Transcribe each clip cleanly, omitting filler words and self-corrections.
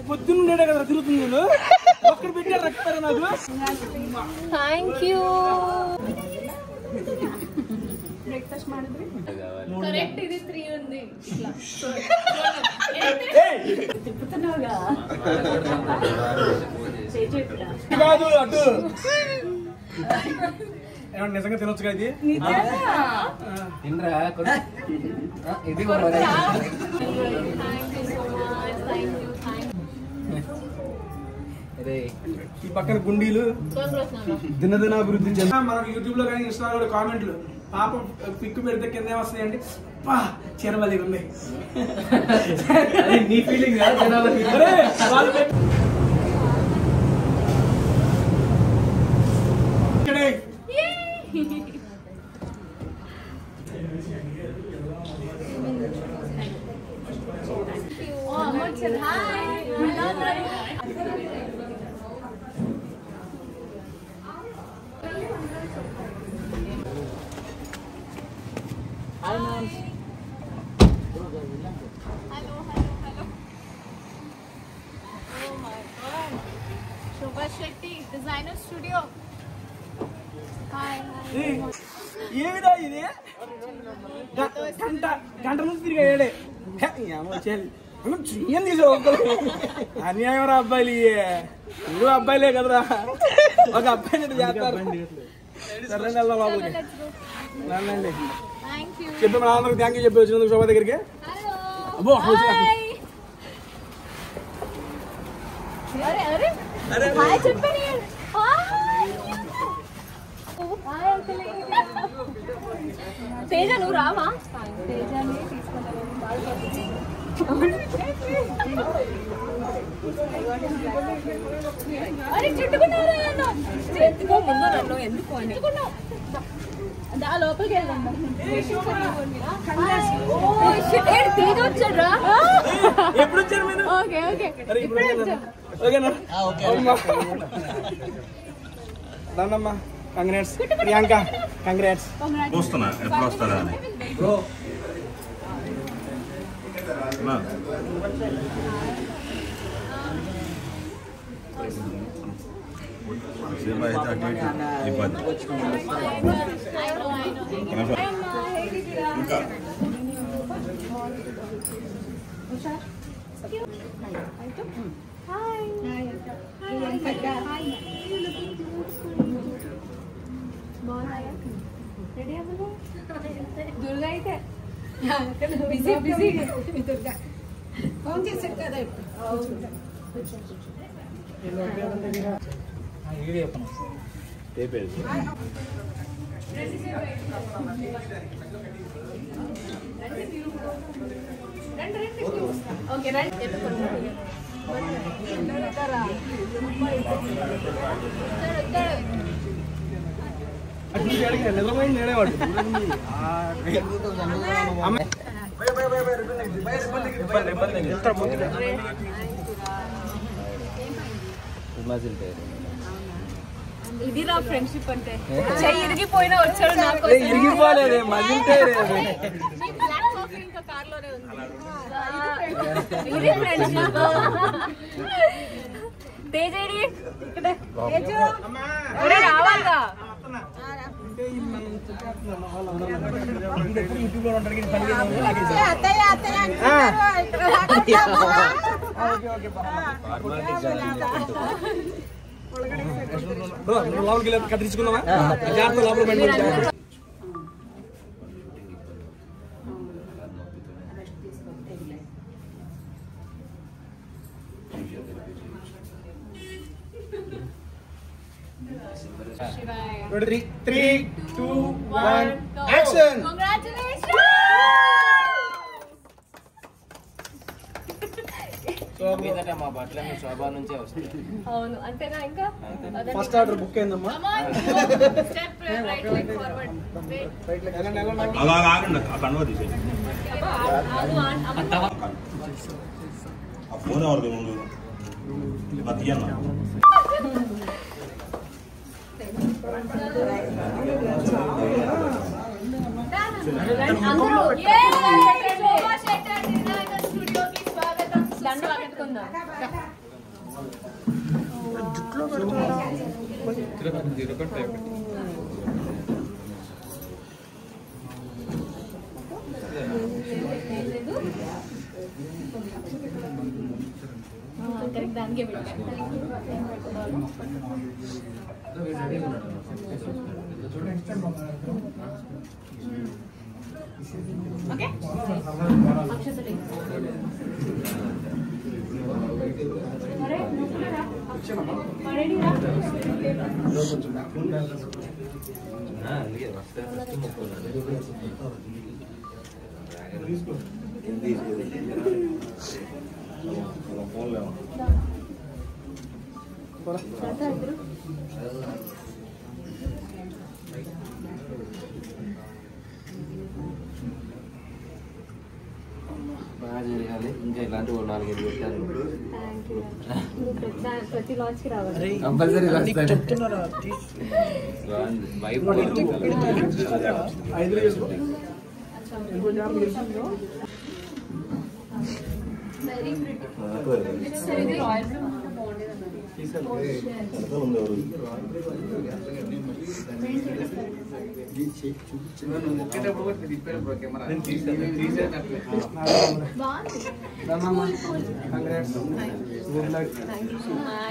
పొద్దున్నే కదా తిరుగుతుంది నేను ఒక్కడ పెట్టారు రక్తారా నాకు ಥ್ಯಾಂಕ್ ಯು ಬ್ರೇಕ್ಫಾಸ್ಟ್ ಮಾಡಿದ್ರಿ ಕರೆಕ್ಟ್ ಇದೆ 3 ఉంది ఇట్లా తిప్పుతున్నావుగా కాదు అటు ఏమన్నా నిజంగా తినొచ్చుగా ఇది తినరా ఇది ఈ పక్కన గుండీలు దినదినాభివృద్ధి మనకు యూట్యూబ్ లో కానీ ఇన్స్టాలో కూడా కామెంట్లు పాప పిక్కు పెడితే కింద ఏమొస్తాయండి పా చీరమల్లి ఉన్నాయి నీ feeling Shobha Shetty, designer studio. Hi. ఏమిదా ఇది గంట నుంచి తిరిగాడే ఏం తీసావు అన్యాయం రా అబ్బాయిలు ఇరు అబ్బాయిలే కదరా ఒక అబ్బాయి చేస్తారు సరే వెళ్దాం లోపలికి రండి చెప్పి మన అందరికి థ్యాంక్ యూ చెప్పి వచ్చినందుకు శోభా దగ్గరికి అబ్బో తేజ నువ్వు రావా అరే చుట్టుకున్నారా ఎత్తుకో ముందు నన్ను ఎందుకు అని దా లోపలికి వెళ్దాం తేజ వచ్చాడ్రా ఎప్పుడు వచ్చారు మీరు ఓకే ఓకే ఓకేనా దండమ్మా కంగ్రాట్స్ ప్రియాంక కంగ్రాట్స్ చూస్తున్నా ఎప్పుడు వస్తారా అని బ్రో సేమ్ అయితే అటు ఇబ్బంది ఇంకా దుర్గా అయితే బిజీ బిజీ దుర్గా ఫోన్ చేశారు కదా ఓకే రండి నిద్రపోయింది నేనేవాడు ఇది నా ఫ్రెండ్షిప్ అంటే చెయ్యి ఇరిగిపోయినా వచ్చాడు నాకు ఇరిగిపోలేదు మజిల్ ఇంకా కార్ లోనే ఉంది ఇది ఫ్రెండ్షిప్ తేజేడి ఇక్కడ రావాలిగా లోపలికి కత్తిరించుకున్నావా జాగ్రత్త లోపల Ready? 3, 2, 1, action! Congratulations! మా బట్టలన్నీ శోభా నుంచే వస్తాయి. అవును అంతేనా ఇంకా ఫస్ట్ ఆర్డర్ బుక్ అయిందమ్మా స్టెప్ రైట్ లెగ్ ఫార్వర్డ్ అలా ఆగండి ఆ కండువా తీసేయండి ఆ ఫోన్ ఎవరిది ముందు తీయన్నా దండ పెట్టుకుందాం. జుట్లో కరెక్ట్ దానికే పెట్టాను. ఓకే అక్షతలు బాగా జరగాలి. ఇంకా ఇలాంటి 4-5 పెట్టాను. ప్రతి లాంచ్ కి రావాలి. కంపల్సరీ చెప్తున్నారా very pretty. Royal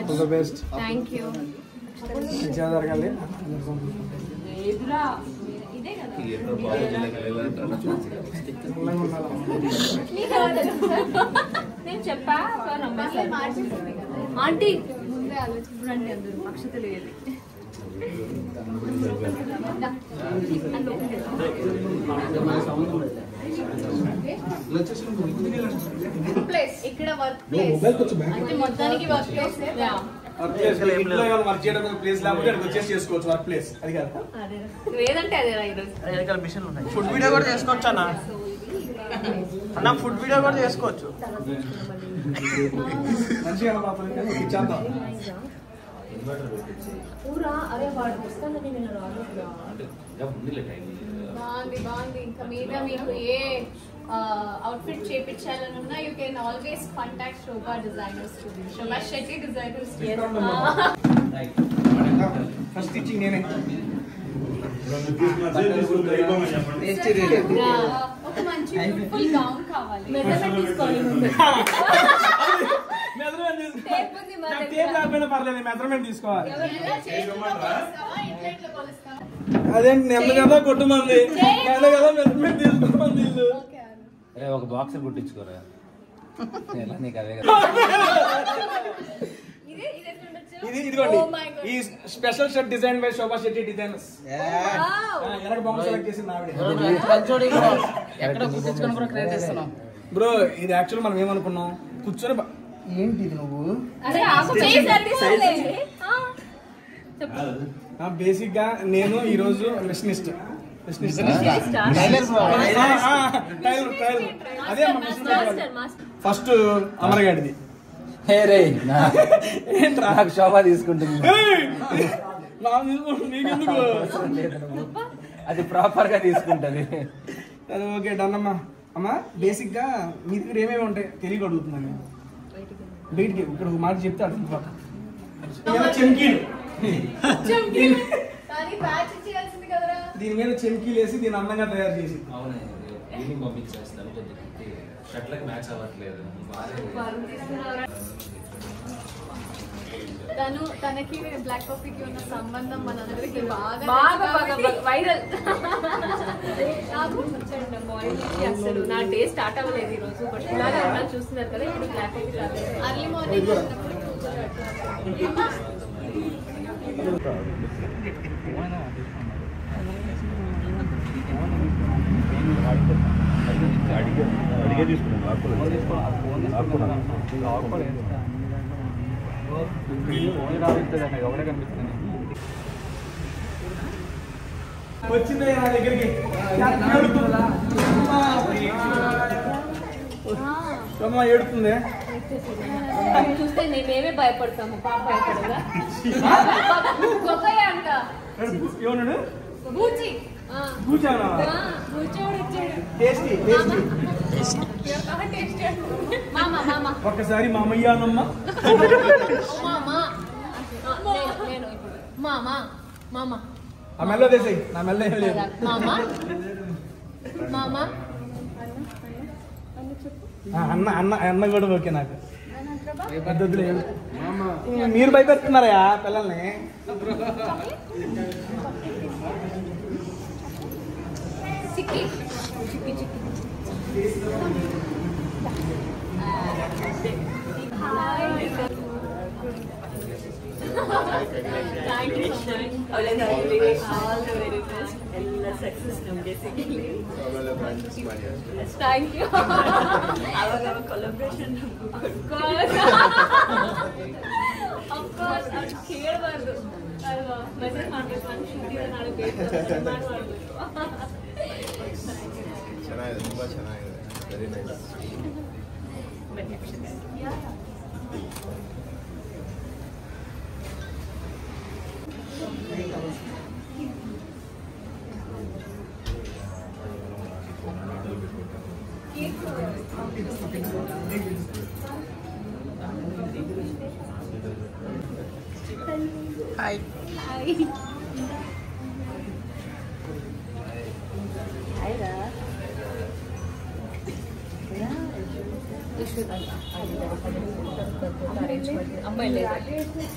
blue best. Thank you. జరగాలి. ఇదే కదా నేను చెప్పా ఆంటీ ముందే ఆలోచించండి. అందరూ అక్షతలు వేయాలి. ఇక్కడ వర్క్ ప్లేస్ అంటే మొత్తానికి వర్క్ ప్లేస్ ప్లేస్ లేకపోతే వచ్చేసి చేసుకోవచ్చు వర్క్ ప్లేస్. అది కాదు ఏదంటే అదే మిషన్ ఉన్నాయి. ఫుడ్ వీడియో కూడా చేసుకోవచ్చు అన్న. అన్న ఫుడ్ వీడియో కూడా చేసుకోవచ్చు. మంచిగా ఇచ్చేద్దాం. అరే వాడు వస్తానని నేను రాలేదు. బాగుంది. ఇంకా మీద మీకు ఏ అవుట్ఫిట్ చేపించాలనున్నా you can always contact Shobha designers. Shobha Shetty designers. First stitching నేనే. ఒక మంచి బ్యూటిఫుల్ గౌన్ కావాలి. మెజర్మెంట్ తీసుకోవాలి. పర్లేదు మెజర్మెంట్ తీసుకోవాలి. అదేంటి నెమ్మ కదా కొట్టుమంది కదా మెజర్మెంట్ తీసుకోమంది. ఒక బాక్స్ కుట్టించుకోరా నీకు అదే ఇది ఇదిగోండి ఈ special shirt design by Shobha Shetty designers. ఎనక బొమ్మ సెలెక్ట్ చేసింది ఎక్కడ కుట్టించుకొని కూడా క్రియేట్ చేస్తున్నాం బ్రో. ఇది యాక్చువల్ మనం ఏమనుకున్నాం కూర్చొని ఏంటి ఇది నువ్వు బేసిక్ గా నేను ఈ రోజు మిషనిస్ట్ అదే ఫస్ట్ అమరగాడిది నాకు శోభా తీసుకుంటుంది. అది ప్రాపర్ గా తీసుకుంటది. ఓకే డన్ అమ్మా. అమ్మా బేసిక్ గా మీ దగ్గర ఏమేమి ఉంటాయి తెలియక అడుగుతున్నాను. బయటికి ఇక్కడ ఒక మాట చెప్తే అడుగుతా. చెంకీలు దీని మీద చెంకీలు వేసి దీని అందంగా తయారు చేసి తనకి బ్లాక్ కాఫీకి ఉన్న సంబంధం మనందరికి బాగా వైరల్. నాకు అసలు నా డే స్టార్ట్ అవ్వలేదు ఈ రోజు. బట్ ఇలాగే ఎవరైనా చూస్తున్నారు కదా ఇప్పుడు బ్లాక్ కాఫీ రాలేదు. అర్లీ మార్నింగ్ అడిగే తీసుకున్నాను. వచ్చింది నా దగ్గరికి ఏడుతుంది. చూస్తే మేమే భయపడతాము. పాప భయపడదా? ఏమన్నాడు? బూచి కూర్చోనా? కూర్చోడు ఇచ్చాడు. టేస్టీ మామా మామా ఒక్కసారి మామయ్య అనమ్మ. మామా నేను ఇప్పుడు మామా మామా ఆ మెల్ల వేసేయి, నా మెల్ల ఏం లేదు. మామా మామా అన్న అన్న అన్న కూడా ఓకే నాకు. పద్ధతులు మీరు భయపెడుతున్నారా పిల్లల్ని? చిక్కి చిక్కి చిక్కి Thank you so much. All the very best. All success basically. Yes, thank you. Our collaboration. Of course. Of course. I'm scared about it. Message ಮಾಡ್ಬೇಕು ಶೂಟಿಂಗ್ ಮಾಡಬೇಕು. ಚೆನ್ನಾಗಿದೆ, ತುಂಬಾ ಚೆನ್ನಾಗಿದೆ. Very nice. హాయ్.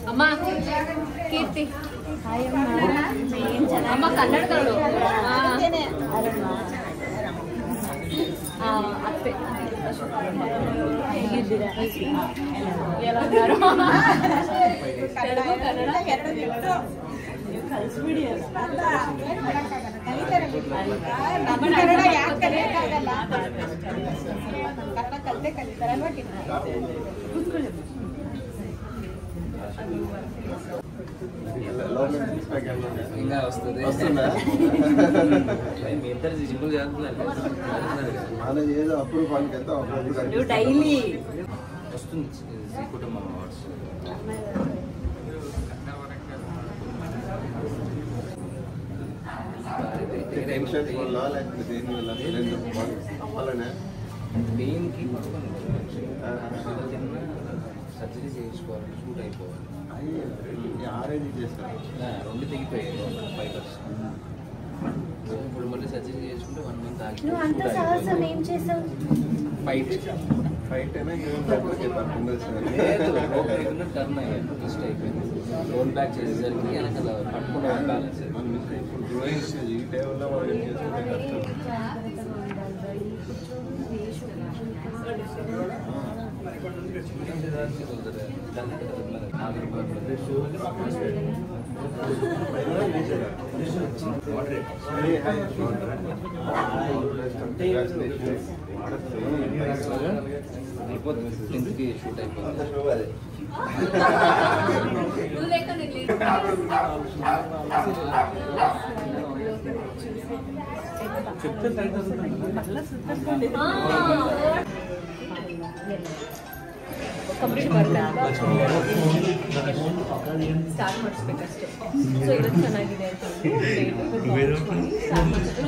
అమ్మా కీర్తి అమ్మ కన్నడదోడు అత్తే ఎలా ఉన్నారు? తెలుగు కన్నడ ఇంకా వస్తుంది. మీ ఇద్దరు సింపుల్ చేస్తున్నారు. మనది ఏదో అప్పుడు పనికి వెళ్తాం, అప్పుడు డైలీ వస్తుంది కుటుంబం అవార్డ్స్. టెన్షన్ వల్ల లేకపోతే దేని వల్ల అలానే పెయిన్కి సర్జరీ చేయించుకోవాలి, షూట్ అయిపోవాలి. ఆరేంజ్ చేస్తారు, రెండు తెగిపోయాయి 5%. ఇప్పుడు మళ్ళీ సర్జరీ చేసుకుంటే 1 month ఆగి ఫైట్ అయినా టర్న్ అయ్యాను, మిస్ట్ అయిపోయింది. రోల్ బ్యాక్ చేసేసరికి వెనకాల పట్టుకునే బ్యాలెన్స్. ఇప్పుడు గ్రోయింగ్ స్టేజ్, ఈ టైంలో మనం ఏం చేసుకుంటే కష్టం. అయిపోతుంది, షూట్ అయిపోతుంది. కంప్లీట్ వర్క్ ಸ್ಟಾರ್ಟ್ ಮಾಡಿಸ್ಬೇಕಷ್ಟೇ. ಸೊ ಇವತ್ತು ಚೆನ್ನಾಗಿದೆ ಅಂತ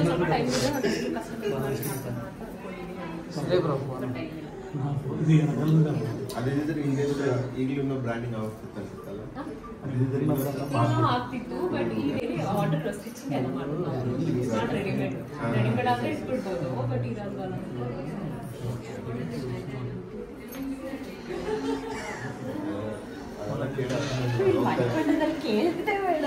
ಸ್ವಲ್ಪ ಟೈಮ್ ಇದೆ, ಕಷ್ಟ ಈಗಲೂ ಬ್ರ್ಯಾಂಡಿಂಗ್ ಆಗ್ತಿತ್ತು. ಬಟ್ ಈಗ ಆರ್ಡರ್ ಸ್ಟಿಚಿಂಗ್ ಎಲ್ಲ ಮಾಡೋದು, ರೆಡಿಮೇಡ್ ರೆಡಿಮೇಡ್ ಆದರೆ ಇಟ್ಬಿಡ್ಬೋದು. ಬಟ್ ಇರಲ್ವಲ್ಲ. ಕೇಳ್ತೇ ಬೇಡ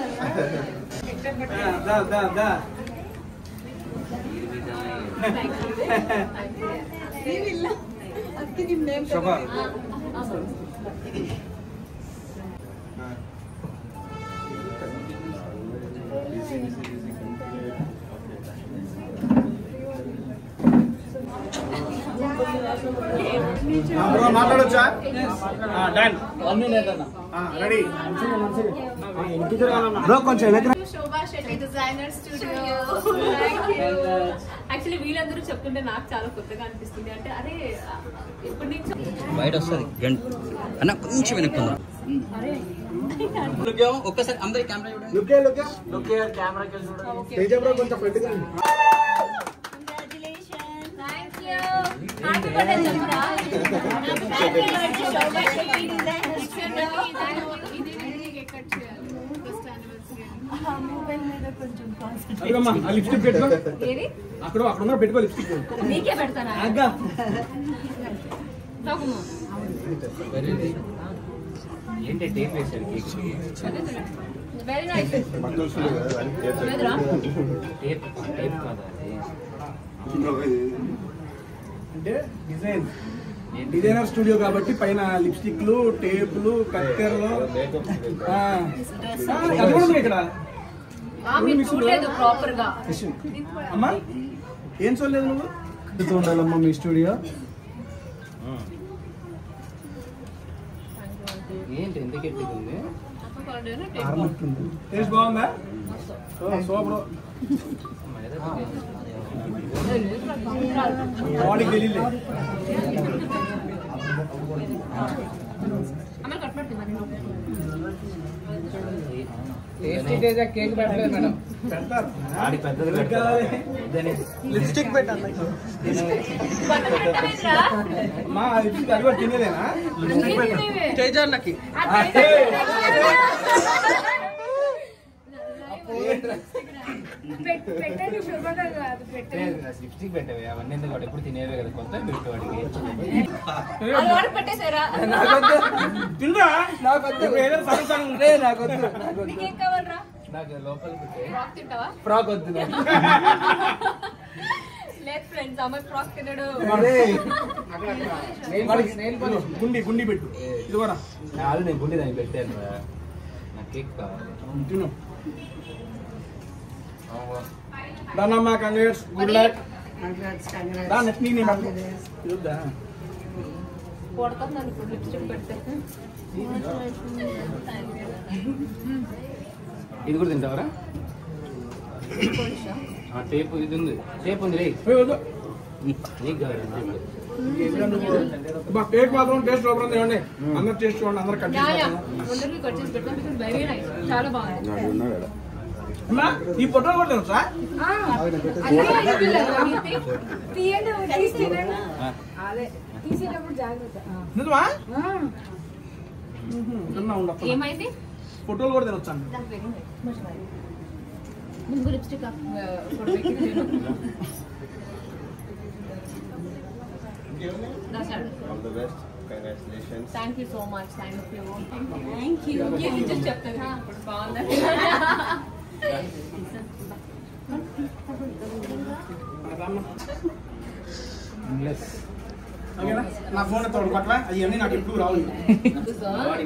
ಅದಕ್ಕೆ ನಿಮ್ ನೇಮ್ మాట్లాడొచ్చా? డన్. రెడీ బ్రో, కొంచెం Shobha Shetty designer studio. Actually వీళ్ళందరూ చెప్తుంటే నాకు చాలా కొత్తగా అనిపిస్తుంది. అంటే అరే ఎప్పటి నుంచి బయట వస్తుంది అన్న, కొంచెం వెనక్కుందాం. ఒక్కసారి అందరి కెమెరా చూడండి. తేజ బ్రో కొంచెం ఫ్రెండ్గా థ్యాంక్ యూ. లిప్స్టిక్ పెట్టుకో అక్కడ అక్కడ పెట్టుకో లిప్స్టిక్ నీకే పెడతానా ఏంటి టేప్ వేసాడు cake very nice tape tape కాదా అంటే డిజైనర్ స్టూడియో కాబట్టి పైన లిప్స్టిక్లు టేపులు కత్తెరలు అది కూడా ఉంది ఇక్కడ ప్రాపర్ గా అమ్మా ఏం చూడలేదు నువ్వు ఉండాలమ్మా మీ స్టూడియో ఏంటి ఎంత గట్టిగా టేస్ట్ బాగుందా సూపర్ బాడీకి తెలియదు కేక్ పెట్టలేదు మేడం పెడతారు ఆడి పెద్దది లిప్స్టిక్ పెట్టాలి మా లిప్స్టిక్ అది కూడా తినేదేనా తేజాలకి లిప్స్టిక్ పెట్టావే అవన్నీ ఎందుకు వాడు ఎప్పుడు తినేవే కదా కొత్త పెట్టు వాడికి పెట్టేశారా తిందా నాకు ఏదో సగం ఉంటే నాకు నీకేం కావాలరా నాకు లోపల ఫ్రాక్ తింటావా ఫ్రాక్ వద్దు లేదు ఫ్రెండ్స్ అమ్మాయి ఫ్రాక్ తినడు గుండి గుండి పెట్టు ఇది కూడా కాదు నేను గుండి దాన్ని పెట్టాను నాకు కేక్ కావాలి తిను దానమ్మా కంగ్రాట్స్ గుడ్ లక్ దా నెక్స్ట్ నీ చూద్దా కొడతాను ఇప్పుడు లిప్స్టిక్ పెడితే ఇది కూడా తింటావరా టేప్ ఇది ఉంది టేప్ ఉంది రే నీకు కాదు కేక్ మాత్రం టేస్ట్ లోపల ఇవ్వండి అందరు టేస్ట్ చూడండి అందరు కట్ అందరికీ కట్ చేసి పెట్టాం వెరీ నైస్ చాలా బాగుంది అమ్మా ఈ ఫోటో కూడా తెలుసా నిజమా ఏమైంది ఫోటోలు కూడా తినొచ్చా ముందు lipstick All the best. Congratulations. Thank you so much thank you చెప్తాను ఇప్పుడు బాగుంది నా ఫోన్ ఎత్తాడు పట్ల అవన్నీ నాకు ఎప్పుడు రావు తీసుకోవాలి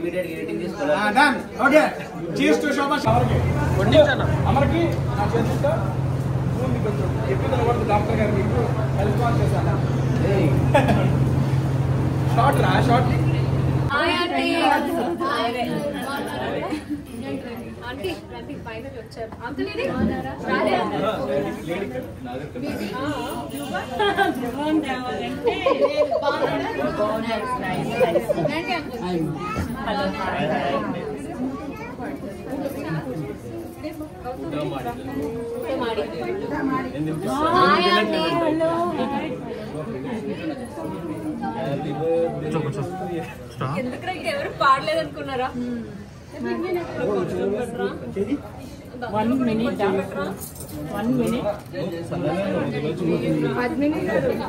ఓకే చీజ్ టు శోభా అమర్కి నా చేతితో ఫోన్ కొంచెం ఎక్కువ డాక్టర్ గారికి రెస్పాన్స్ చేశాను షార్ట్ రా షార్ట్ ఆంటీ రండి ఫైనల్ వచ్చారు అంకుల్ ఇది ఎందుకంటే ఎవరు పాడలేదు అనుకున్నారా 1 minute. 1 minute.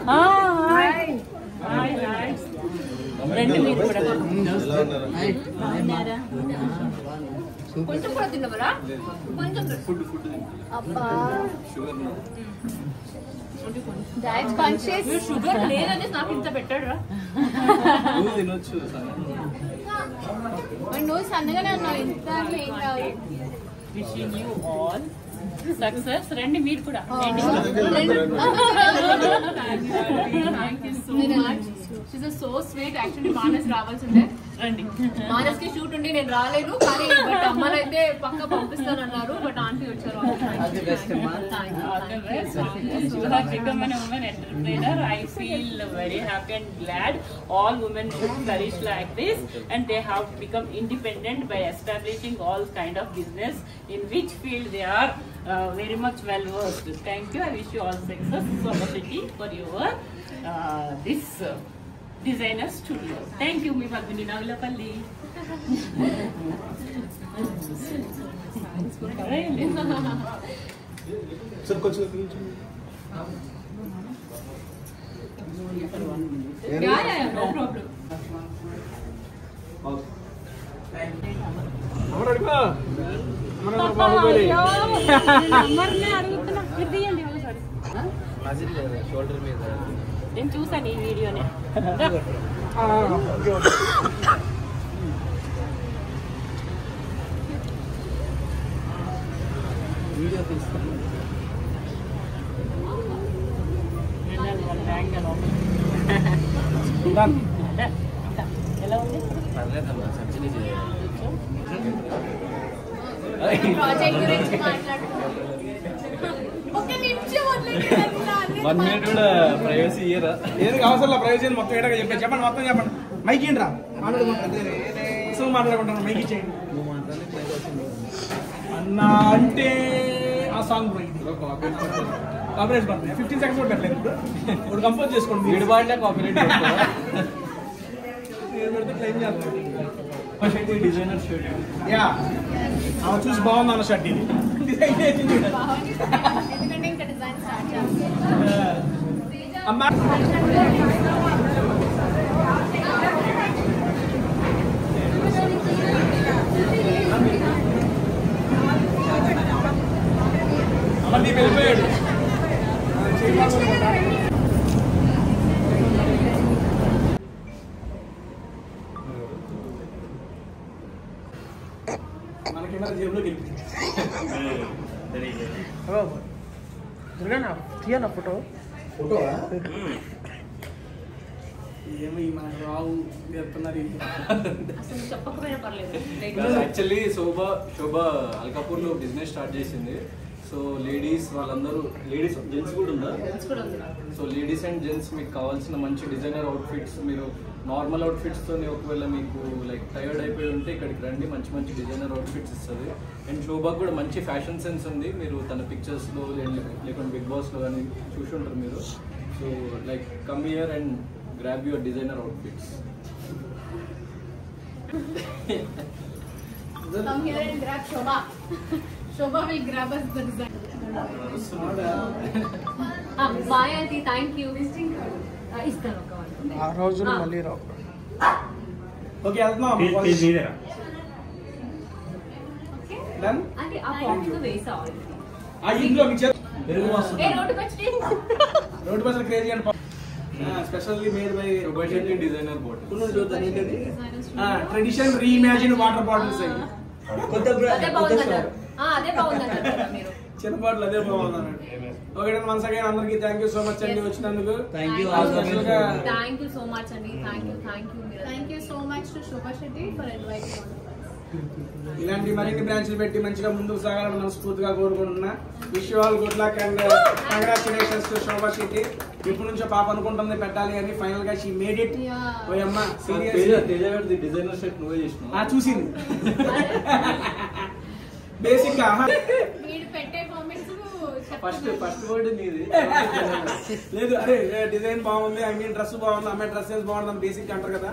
Hi. రెండు మీరు కూడా కొంచెం కూడా తిన్నవరా కొంచెం డైట్ కాన్షియస్ షుగర్ లేదని నాకు ఇంత పెట్టాడురా తినొచ్చు నువ్వు సన్నగానే ఉన్నావు ఇంత ఏం కాదు విషింగ్ యూ ఆల్ సక్సెస్ రండి మీరు కూడా thank you so much she's so sweet actually Manas రావాల్సి ఉండే రండి. మానస్ కి షూట్ ఉండి నేను రాలేదు, కానీ బట్ అమ్మనైతే పక్క పంపిస్తానన్నారు. బట్ ఆంటీ వచ్చారు. All the best, Amma. All the best. You have become a woman entrepreneur. I feel very happy and glad. All women should flourish like this, and they have become independent by establishing all kind of business in which field they are very much well versed. Thank you. I wish you all success, Sobhasheti, for your this designer studio. Thank you, mi Padmini Navilapalli. Sir కొంచెం Yeah, no problem. Shoulder మీద నేను చూసాను ఈ వీడియోని. Video తీస్తాను. ఎలా ఉంది? పర్లేదమ్మా, surgery చేయాలి. ప్రాజెక్ట్ గురించి మాట్లాడుతున్నాం. ఒక నిమిషం వదిలేయండి. 1 minute కూడా ప్రైవసీ ఇయ్యరా? ఏది అవసరం ప్రైవేసీ మొత్తం ఏటగా చెప్పండి. చెప్పండి మొత్తం చెప్పండి. మైక్ ఏంట్రా మాట్లాడుకుంటాను. మైక్ ఇచ్చేయండి. నువ్వు మాట్లాడే ప్రైవసీ అన్నా అంటే ఆ సాంగ్ కాపరేట్ పడుతుంది. 15 seconds కూడా పెట్టలేదు. ఇప్పుడు కంపోజ్ చేసుకోండి. వీడి బాడీలో కాపీరైట్ పెడితే క్లెయిమ్ చేస్తాను. Designer shirt. యా ఆమె చూసి బాగుంది అన్న షర్ట్ ఇది డిజైన్ చేసింది. ఎందుకంటే ఇంకా డిజైన్ స్టార్ట్ చేస్తాం. అమ్మా అమ్మని వెళ్ళిపోయాడు. మనకి జేబులోకి వెళ్ళిపోయింది. తీయనా ఫోటో ఫోటో ఏమి మనకు రావు చెప్తున్నారు. అసలు చెప్పకపోయినా పర్లేదు. యాక్చువల్లీ శోభ అల్కాపూర్ లో బిజినెస్ స్టార్ట్ చేసింది. సో లేడీస్ వాళ్ళందరూ, లేడీస్ జెంట్స్ కూడా ఉందా? సో లేడీస్ అండ్ జెంట్స్ మీకు కావాల్సిన మంచి డిజైనర్ అవుట్ఫిట్స్, మీరు నార్మల్ అవుట్ఫిట్స్ తో ఒకవేళ మీకు లైక్ టైర్డ్ అయిపోయి ఉంటే ఇక్కడికి రండి, మంచి మంచి డిజైనర్ అవుట్ఫిట్స్ ఇస్తుంది. అండ్ శోభకు కూడా మంచి ఫ్యాషన్ సెన్స్ ఉంది. మీరు తన పిక్చర్స్ లో లేకుంటే బిగ్ బాస్ లో కానీ చూసి ఉంటారు మీరు. So like come here and grab your designer outfits. Come here and grab Shobha. Shobha will grab us the design. Bye auntie, thank you. ఇస్తాను ఒక one. ఆ రోజులు మళ్ళీ రావు. ఓకే వెళ్తున్నాం. డన్. అంటే ఆ బాక్స్ వేసా ఆ ఇంట్లో మీ చేత ఏ రోడ్డు వచ్చి రోడ్డు బస్సులు crazy and specially made by Shobha Shetty designer bottle. Tradition reimagine water bottles అయ్యి అదే బాగుందన్నారు. అదే బాగుందన్నారు మీరు. చిన్న బాటిల్ అదే బాగుంది అన్నాడు. ఓకే వన్స్ అగైన్ అందరికి థ్యాంక్ యూ సో మచ్ అండి వచ్చినందుకు. Thank you so much అండి. Thank you so much to Shobha Shetty for inviting us. ఇలాంటి మరిన్ని బ్రాంచ్లు పెట్టి మంచిగా ముందుకు సాగాలని మనస్ఫూర్తిగా కోరుకుంటున్నా. Wish you all good luck and congratulations to Shobha Shetty. ఇప్పటి నుంచో పాప అనుకుంటుంది పెట్టాలి అని, ఫైనల్ గా షీ మేడ్ ఇట్. ఓయమ్మ సీరియస్ డిజైనర్ షర్ట్ నువ్వే చేసినావు. చూసింది బేసిక్ గా మీరు పెట్టే కామెంట్స్ ఫస్ట్ వర్డ్ నీది. లేదు అరే డిజైన్ బాగుంది, ఐ మీన్ డ్రెస్ బాగుంది, అమ్మాయి డ్రెస్ బాగుంది అని బేసిక్ అంటారు కదా.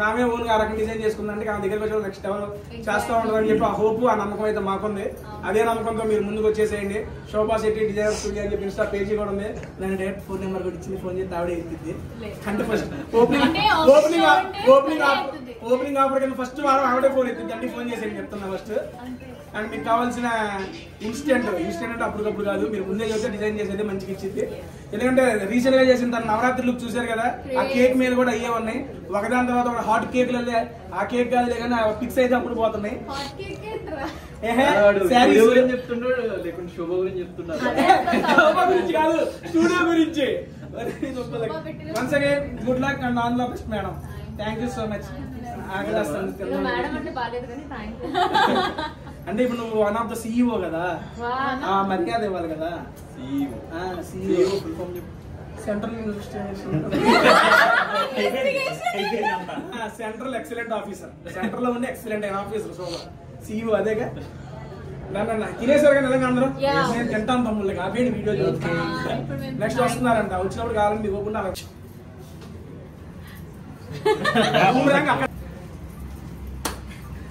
ఆమె ఓన్ ఆ రకం డిజైన్ చేసుకుందంటే ఆమె దగ్గరికి వచ్చి నెక్స్ట్ లెవెల్ చేస్తూ ఉంటుంది అని చెప్పి ఆ హోప్, ఆ నమ్మకం అయితే మాకుంది. అదే నమ్మకంతో మీరు ముందుకు వచ్చేసేయండి. శోభా శెట్టి డిజైనర్ స్టూడియో అని చెప్పి ఇన్స్టా పేజీ కూడా ఉంది. నేను డైరెక్ట్ ఫోన్ నెంబర్ కూడా ఇచ్చింది, ఫోన్ చేసి ఆవిడే ఇస్తుంది. అంటే ఫస్ట్ ఓపెనింగ్ ఆఫర్ కింద ఫస్ట్ వారం ఆవిడే ఫోన్ ఎత్తుంది. అంటే ఫోన్ చేసేయండి చెప్తున్నా ఫస్ట్. అండ్ మీకు కావాల్సిన ఇన్స్టెంట్ అంటే అప్పటికప్పుడు కాదు, మీరు ముందే చేస్తే డిజైన్ చేసేది మంచిగా ఇచ్చింది. ఎందుకంటే రీసెంట్ గా చేసిన తన నవరాత్రి లుక్ చూసారు కదా, ఆ కేక్ మీద కూడా అయ్యే ఉన్నాయి. ఒకదాని తర్వాత ఒక హాట్ కేక్ లే, ఆ కేక్ కాదులే కానీ పిక్స్ అయితే అప్పుడు పోతున్నాయి. చెప్తున్నాడు లేకుంటే శోభ గురించి చెప్తున్నాడు. శోభ గురించి కాదు, స్టూడియో గురించి. Once again good luck and all the best madam. Thank you so much. ఆకలేస్తుంది. మేడం అంటే బాగాలేదు కానీ థ్యాంక్ యూ. అంటే ఇప్పుడు నువ్వు వన్ ఆఫ్ ద CEO కదా, మర్యాద ఇవ్వాలి కదా. CEO central central excellent officer, central లో ఉండే ఎక్సలెంట్ అయిన ఆఫీసర్ శోభ CEO అదేగా. తినేసారు కదా నిజంగా అందరూ. నేను తింటాను తమ్ముళ్ళకి ఆపేయండి వీడియో చూసి. నెక్స్ట్ వస్తున్నారంట, వచ్చినప్పుడు కావాలని దిగకుండా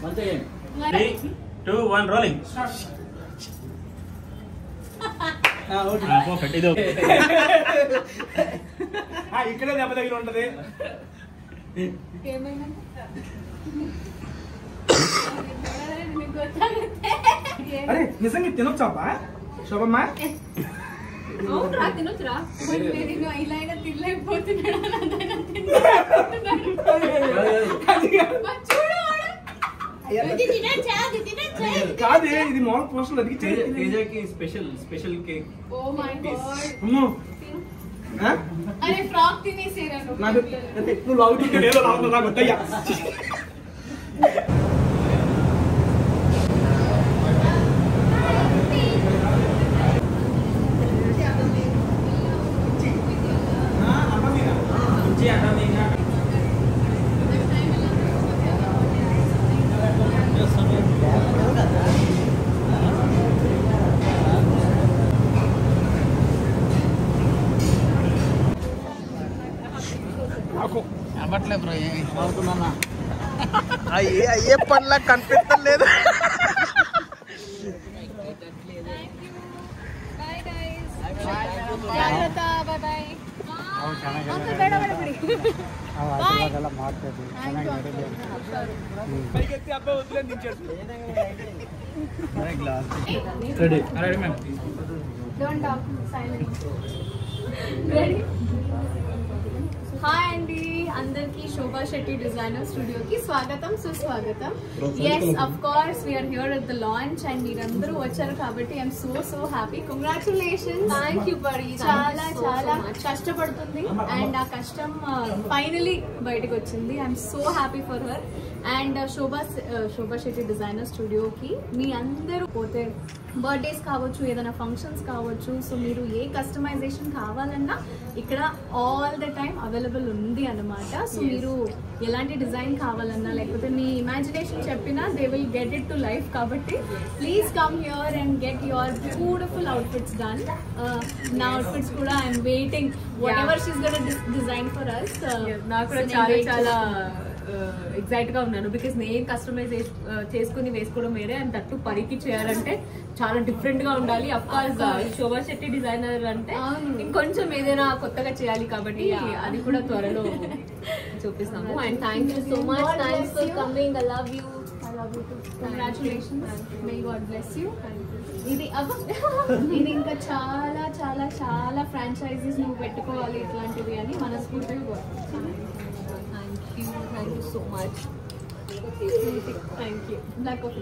3, 2, 1 rolling. Perfect. ఇది ఇక్కడే దెబ్బ దగ్గర ఉంటది. అరే నిజంగా తినొచ్చాపా శోభమ్మ? అవునరా తినొచ్చురా. ఇలా అయినా తినలేకపోతున్నాడు. కాదు ఇది మామూలు పోస్టర్ అది special cake. Oh my god. అరే ఫ్రాక్ తినేసేరా నువ్వు లాగుతుంటే లేదో లాగుతా నాకు వద్దయ్యా. అవ్వట్లే బ్రో, ఏమి అవుతున్నా అయ్యే పనిలా కనిపించలేదు. హాయ్ అండి అందరికి, శోభా శెట్టి డిజైనర్ స్టూడియోకి స్వాగతం సుస్వాగతం. Yes of course we're here at the launch and మీరందరూ వచ్చారు కాబట్టి I'm so happy. Congratulations. Thank you buddy. చాలా చాలా కష్టపడుతుంది అండ్ ఆ కష్టం ఫైనలీ బయటకు వచ్చింది. I'm so happy for her. And Shobha Shetty designer స్టూడియోకి మీ అందరూ పోతే బర్త్డేస్ కావచ్చు, ఏదైనా ఫంక్షన్స్ కావచ్చు, సో మీరు ఏ కస్టమైజేషన్ కావాలన్నా ఇక్కడ ఆల్ ద టైమ్ అవైలబుల్ ఉంది అన్నమాట. సో మీరు ఎలాంటి డిజైన్ కావాలన్నా లేకపోతే మీ ఇమాజినేషన్ చెప్పినా they will get it to life. కాబట్టి please come here and get your beautiful outfits done. నా అవుట్ఫిట్స్ కూడా I'm waiting whatever she's gonna design for us. నాకు కూడా చాలా చాలా ఎగ్జైట్ గా ఉన్నాను. బికాస్ నేను కస్టమైజ్ చేసుకుని వేసుకోవడం వేరే అండ్ తట్టు పరికి చేయాలంటే చాలా డిఫరెంట్ గా ఉండాలి. Of course Shobha Shetty designer అంటే ఇంకొంచెం ఏదైనా కొత్తగా చేయాలి కాబట్టి అది కూడా త్వరలో చూపిస్తాము. And thank you so much. Thanks for coming. I love you. Congratulations. May God bless you. ఇది ఇంకా చాలా చాలా చాలా ఫ్రాంచైజీస్ నువ్వు పెట్టుకోవాలి ఇట్లాంటివి అని మనస్ఫూర్తిగా. Thank you so much. Thank you. Black of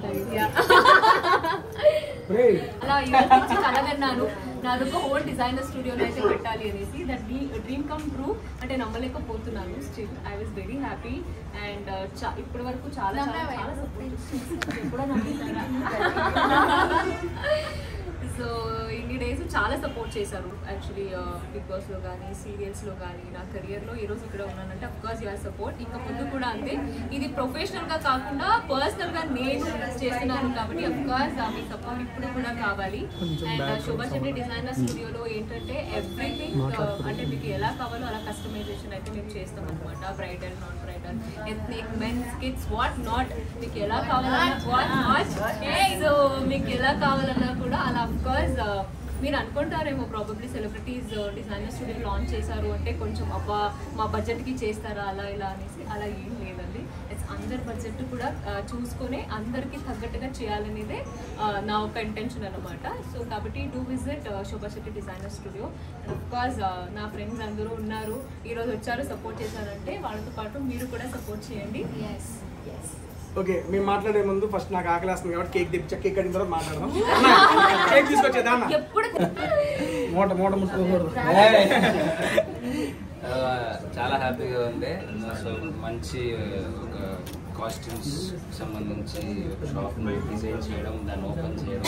అలా ఇవాళ నుంచి కలగన్నాను, నాదొక హోల్ డిజైనర్ స్టూడియోలో అయితే పెట్టాలి అనేసి. దట్ డ్రీమ్ కమ్ ట్రూ అంటే నమ్మలేకపోతున్నాను. Still I was very happy. And ఇప్పటి వరకు చాలా సో ఇన్ని డేస్ చాలా సపోర్ట్ చేశారు యాక్చువల్లీ. బిగ్ బాస్లో కానీ సీరియల్స్లో కానీ నా కెరియర్లో ఈరోజు ఇక్కడ ఉన్నానంటే అఫ్కోర్స్ యువర్ సపోర్ట్. ఇంకా ముందు కూడా అంతే. ఇది ప్రొఫెషనల్గా కాకుండా పర్సనల్గా నేను చేస్తున్నాను కాబట్టి అఫ్కోర్స్ మీ సపోర్ట్ ఇప్పుడు కూడా కావాలి. అండ్ శోభా శెట్టి డిజైనర్ స్టూడియోలో ఏంటంటే ఎవ్రీథింగ్ అంటే మీకు ఎలా కావాలో అలా కస్టమైజేషన్ అయితే మేము చేస్తాం అనమాట. Bridal, non bridal, ethnic, men's, kids, what not, మీకు ఎలా కావాలన్నా సో మీకు ఎలా కావాలన్నా కూడా అలా అఫ్కోర్స్ మీరు అనుకుంటారేమో probably celebrities designer studio launch చేశారు అంటే కొంచెం అబ్బా మా బడ్జెట్కి చేస్తారా అలా ఇలా అనేసి. అలా ఏం లేదండి. ఇట్స్ అందరి బడ్జెట్ కూడా చూసుకొని అందరికీ తగ్గట్టుగా చేయాలనేదే నా ఒక ఇంటెన్షన్ అనమాట. సో కాబట్టి do visit Shobha Shetty designer studio. And of course నా ఫ్రెండ్స్ అందరూ ఉన్నారు, ఈరోజు వచ్చారు, సపోర్ట్ చేశారంటే వాళ్ళతో పాటు మీరు కూడా సపోర్ట్ చేయండి. Yes yes. ఓకే, మేము మాట్లాడే ముందు ఫస్ట్ నాకు ఆకలేస్తుంది కాబట్టి కేక్ తెప్పించా. కేక్ కట్టిన తర్వాత మాట్లాడదాం. కేక్ తీసుకొచ్చేదా? ఎప్పుడు మూట ముట్టుకోకూడదు. చాలా హ్యాపీగా ఉంది. సో మంచి ఒక కాస్ట్యూమ్స్ సంబంధించి షాప్ డిజైన్ చేయడం, దాన్ని ఓపెన్ చేయడం.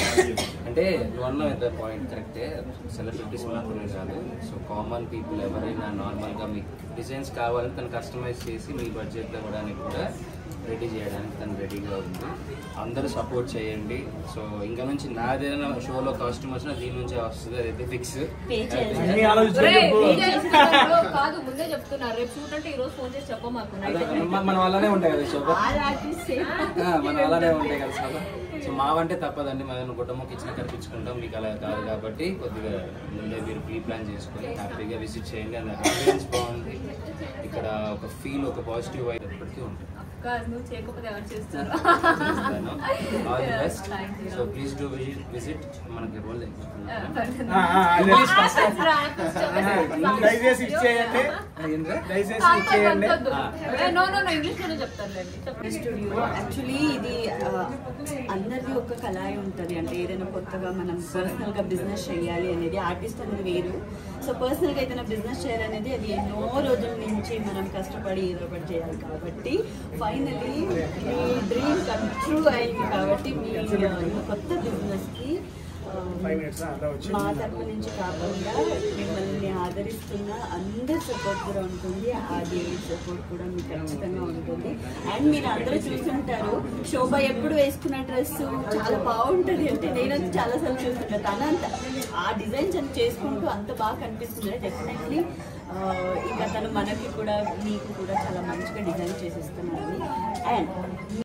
అంటే నువ్వు అన్న విత్ పాయింట్ కరెక్టే, సెలబ్రిటీస్ మాత్రమే కాదు, సో కామన్ పీపుల్ ఎవరైనా నార్మల్గా మీకు డిజైన్స్ కావాలని తను కస్టమైజ్ చేసి మీ బడ్జెట్లో ఇవ్వడానికి కూడా రెడీ చేయడానికి తను రెడీగా ఉంది. అందరూ సపోర్ట్ చేయండి. సో ఇంకా నుంచి నాదేదైనా షోలో కాస్ట్యూమ్ వచ్చినా దీని నుంచే వస్తుంది, అదైతే ఫిక్స్. కాదు ముందే చెప్తున్నారు, రేపు షూట్ అంటే ఈ రోజు ఫోన్ చేసి చెప్పమాకు. మన అలానే ఉంటాయి కదా శోభ, మన అలానే ఉంటాయి కదా శోభ. సో మావంటే తప్పదండి, మనం కుటుంబంకి ఇచ్చిన కనిపించుకుంటాం, మీకు అలా కాదు కాబట్టి కొద్దిగా ముందే మీరు ప్రీ ప్లాన్ చేసుకొని హ్యాపీగా విజిట్ చేయండి. అండ్ ఎక్స్పీరియన్స్ బాగుంది ఇక్కడ, ఒక ఫీల్, ఒక పాజిటివ్ వైబ్ ఎప్పటికీ ఉంటుంది. నువ్వు చేయకపోతే ఎవరు చేస్తారు? All the best. So please do visit. మనకి రోల్ దయచేసి ఇచ్చేయండి, దయచేసి ఇచ్చేయండి. స్టూడియో యాక్చువల్లీ ఇది అందరిది ఒక కళాయి ఉంటుంది. అంటే ఏదైనా కొత్తగా మనం పర్సనల్గా బిజినెస్ చేయాలి అనేది, ఆర్టిస్ట్ అనేది వేరు. సో పర్సనల్గా ఏదైనా బిజినెస్ చేయాలనేది అది ఎన్నో రోజుల నుంచి మనం కష్టపడి ఏదో ఒకటి చేయాలి. కాబట్టి ఫైనలీ మీ డ్రీమ్ కమ్ ట్రూ అయింది. కాబట్టి మీ కొత్త బిజినెస్కి మా తరపు నుంచి కాకుండా మిమ్మల్ని ఆదరిస్తున్న అందరి సపోర్ట్ కూడా ఉంటుంది. ఆ దేవి సపోర్ట్ కూడా మీకు ఖచ్చితంగా ఉంటుంది. అండ్ మీరు అందరూ చూస్తుంటారు, శోభ ఎప్పుడు వేసుకున్న డ్రెస్ చాలా బాగుంటుంది అంటే నేను చాలాసార్లు చూస్తుంటాను. తనంత ఆ డిజైన్స్ అని చేసుకుంటూ అంత బాగా కనిపిస్తుంది. డెఫినెట్లీ ఇంకా తను మనకి కూడా మీకు కూడా చాలా మంచిగా డిజైన్ చేసిస్తున్నాను. అండ్